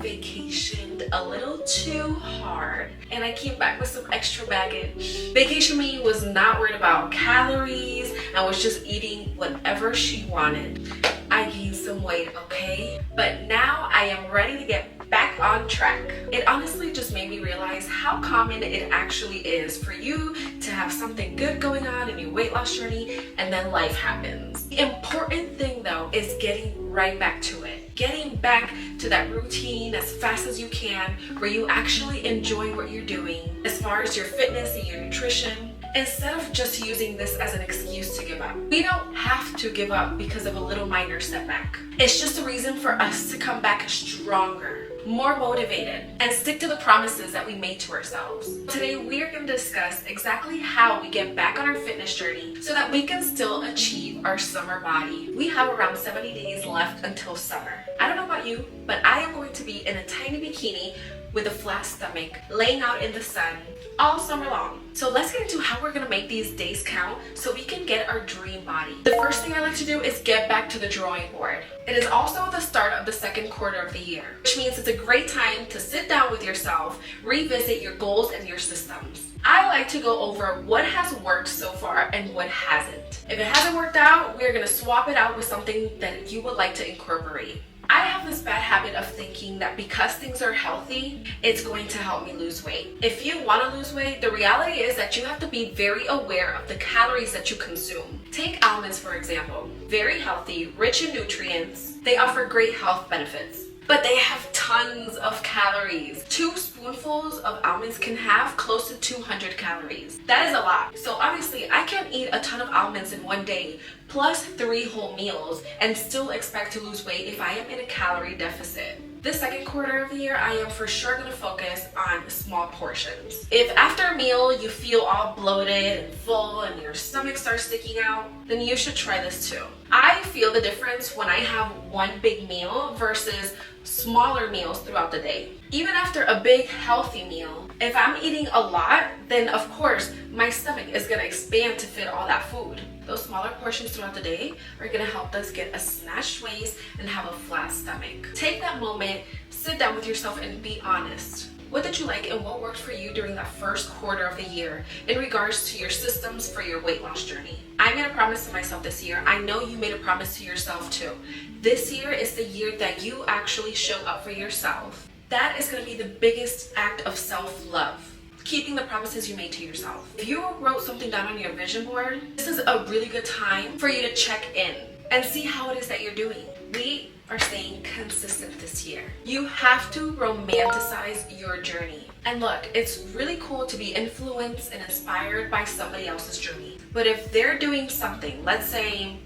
vacationed a little too hard and I came back with some extra baggage. Vacation me was not worried about calories and was just eating whatever she wanted. I gained some weight, okay? But now I am ready to get back on track. It honestly just made me realize how common it actually is for you to have something good going on in your weight loss journey and then life happens. The important thing though is getting right back to it. Getting back to that routine as fast as you can where you actually enjoy what you're doing as far as your fitness and your nutrition, instead of just using this as an excuse to give up. We don't have to give up because of a little minor setback. It's just a reason for us to come back stronger, more motivated, and stick to the promises that we made to ourselves. Today, we're going to discuss exactly how we get back on our fitness journey so that we can still achieve our summer body. We have around 70 days left until summer. I don't know about you, but I am going to be in a tiny bikini with a flat stomach, laying out in the sun all summer long. So let's get into how we're gonna make these days count so we can get our dream body. The first thing I like to do is get back to the drawing board. It is also the start of the second quarter of the year, which means it's a great time to sit down with yourself, revisit your goals and your systems. I like to go over what has worked so far and what hasn't. If it hasn't worked out, we're gonna swap it out with something that you would like to incorporate. I have this bad habit of thinking that because things are healthy, it's going to help me lose weight. If you want to lose weight, the reality is that you have to be very aware of the calories that you consume. Take almonds, for example. Very healthy, rich in nutrients. They offer great health benefits, but they have tons of calories. 2 spoonfuls of almonds can have close to 200 calories. That is a lot. So obviously I can't eat a ton of almonds in one day, plus 3 whole meals, and still expect to lose weight if I am in a calorie deficit. This second quarter of the year, I am for sure gonna focus on small portions. If after a meal you feel all bloated and full and your stomach starts sticking out, then you should try this too. I feel the difference when I have one big meal versus smaller meals throughout the day. Even after a big healthy meal, if I'm eating a lot, then of course my stomach is gonna expand to fit all that food. Those smaller portions throughout the day are gonna help us get a snatched waist and have a flat stomach. Take that moment, sit down with yourself and be honest. What did you like and what worked for you during that first quarter of the year in regards to your systems for your weight loss journey? I made a promise to myself this year. I know you made a promise to yourself too. This year is the year that you actually show up for yourself. That is gonna be the biggest act of self-love. Keeping the promises you made to yourself. If you wrote something down on your vision board, this is a really good time for you to check in and see how it is that you're doing. We are staying consistent this year. You have to romanticize your journey. And look, it's really cool to be influenced and inspired by somebody else's journey. But if they're doing something, let's say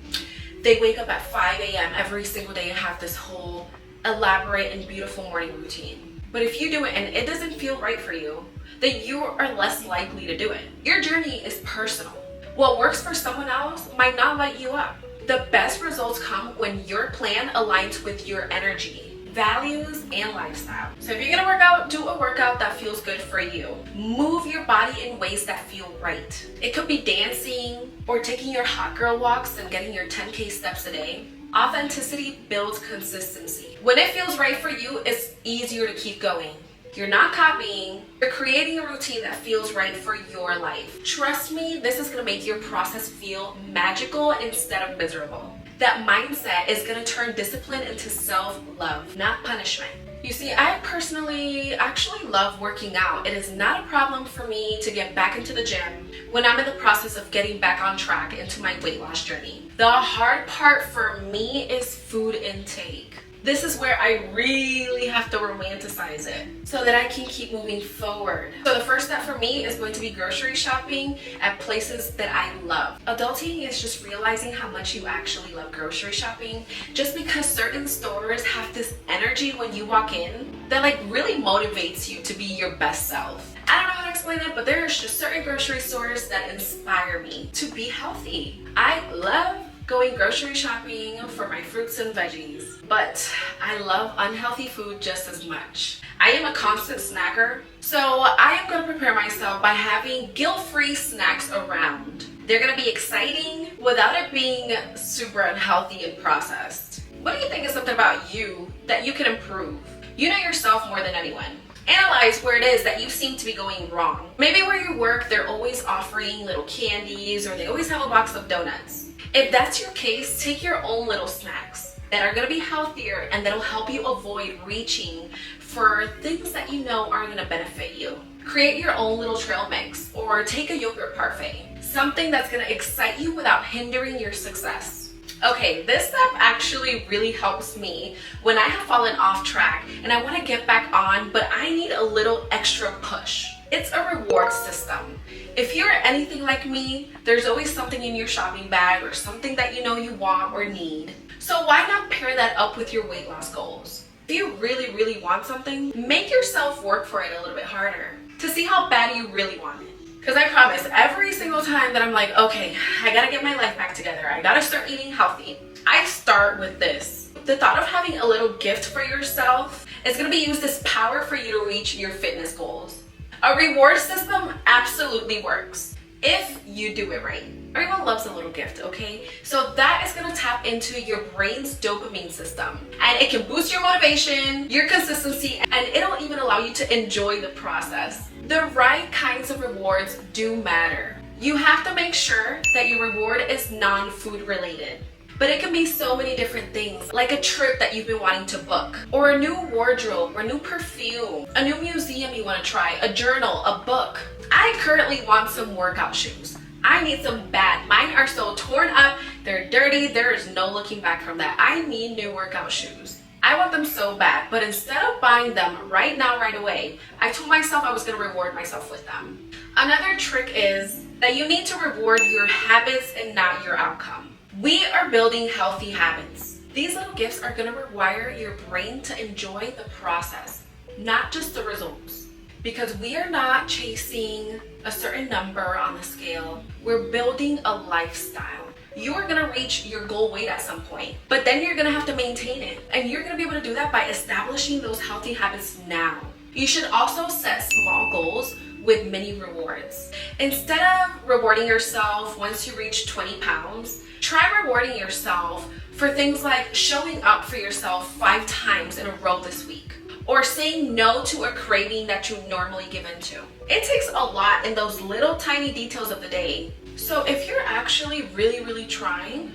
they wake up at 5 a.m. every single day and have this whole elaborate and beautiful morning routine. But if you do it and it doesn't feel right for you, then you are less likely to do it. Your journey is personal. What works for someone else might not light you up. The best results come when your plan aligns with your energy, values, and lifestyle. So if you're gonna work out, do a workout that feels good for you. Move your body in ways that feel right. It could be dancing or taking your hot girl walks and getting your 10K steps a day. Authenticity builds consistency. When it feels right for you, it's easier to keep going. You're not copying, you're creating a routine that feels right for your life. Trust me, this is gonna make your process feel magical instead of miserable. That mindset is gonna turn discipline into self-love, not punishment. You see, I personally actually love working out. It is not a problem for me to get back into the gym when I'm in the process of getting back on track into my weight loss journey. The hard part for me is food intake. This is where I really have to romanticize it so that I can keep moving forward. So the first step for me is going to be grocery shopping at places that I love. Adulting is just realizing how much you actually love grocery shopping. Just because certain stores have this energy when you walk in that like really motivates you to be your best self. I don't know how to explain it, but there's just certain grocery stores that inspire me to be healthy. I love going grocery shopping for my fruits and veggies, but I love unhealthy food just as much. I am a constant snacker, so I am going to prepare myself by having guilt-free snacks around. They're going to be exciting without it being super unhealthy and processed. What do you think is something about you that you can improve? You know yourself more than anyone. Analyze where it is that you seem to be going wrong. Maybe where you work, they're always offering little candies or they always have a box of donuts. If that's your case, take your own little snacks that are gonna be healthier and that'll help you avoid reaching for things that you know aren't gonna benefit you. Create your own little trail mix or take a yogurt parfait. Something that's gonna excite you without hindering your success. Okay, this step actually really helps me when I have fallen off track and I want to get back on, but I need a little extra push. It's a reward system. If you're anything like me, there's always something in your shopping bag or something that you know you want or need. So why not pair that up with your weight loss goals? If you really, really want something, make yourself work for it a little bit harder to see how bad you really want it. Because I promise, every single time that I'm like, okay, I gotta get my life back together, I gotta start eating healthy, I start with this. The thought of having a little gift for yourself is gonna be used as power for you to reach your fitness goals. A reward system absolutely works if you do it right. Everyone loves a little gift, okay? So that is gonna tap into your brain's dopamine system. And it can boost your motivation, your consistency, and it'll even allow you to enjoy the process. The right kinds of rewards do matter. You have to make sure that your reward is non-food related. But it can be so many different things, like a trip that you've been wanting to book, or a new wardrobe, or new perfume, a new museum you want to try, a journal, a book. I currently want some workout shoes. I need some bad. Mine are so torn up, they're dirty, there is no looking back from that. I need new workout shoes. I want them so bad, but instead of buying them right now, right away, I told myself I was gonna reward myself with them. Another trick is that you need to reward your habits and not your outcome. We are building healthy habits. These little gifts are gonna rewire your brain to enjoy the process, not just the results. Because we are not chasing a certain number on the scale, we're building a lifestyle. You're gonna reach your goal weight at some point, but then you're gonna have to maintain it. And you're gonna be able to do that by establishing those healthy habits now. You should also set small goals with mini rewards. Instead of rewarding yourself once you reach 20 pounds, try rewarding yourself for things like showing up for yourself 5 times in a row this week, or saying no to a craving that you normally give into. It takes a lot in those little tiny details of the day. So if you're actually really, really trying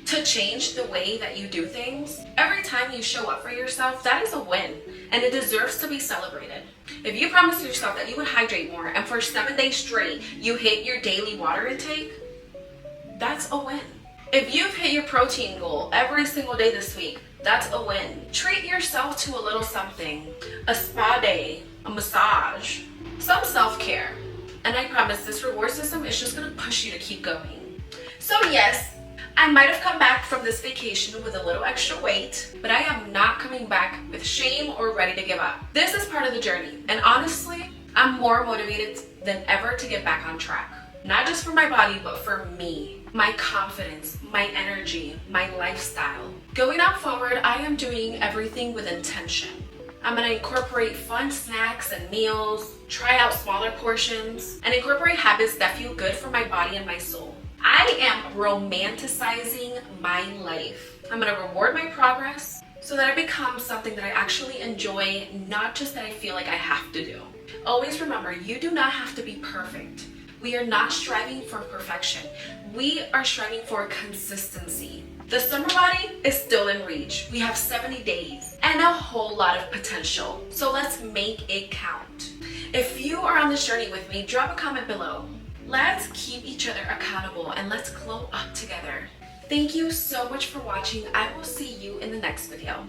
to change the way that you do things, every time you show up for yourself, that is a win, and it deserves to be celebrated. If you promised yourself that you would hydrate more and for 7 days straight, you hit your daily water intake, that's a win. If you've hit your protein goal every single day this week, that's a win. Treat yourself to a little something, a spa day, a massage, some self-care. And I promise this reward system is just gonna push you to keep going. So yes, I might have come back from this vacation with a little extra weight, but I am not coming back with shame or ready to give up. This is part of the journey. And honestly, I'm more motivated than ever to get back on track. Not just for my body, but for me, my confidence, my energy, my lifestyle. Going out forward, I am doing everything with intention. I'm gonna incorporate fun snacks and meals, try out smaller portions, and incorporate habits that feel good for my body and my soul. I am romanticizing my life. I'm gonna reward my progress so that it becomes something that I actually enjoy, not just that I feel like I have to do. Always remember, you do not have to be perfect. We are not striving for perfection. We are striving for consistency. The summer body is still in reach. We have 70 days and a whole lot of potential. So let's make it count. If you are on this journey with me, drop a comment below. Let's keep each other accountable and let's glow up together. Thank you so much for watching. I will see you in the next video.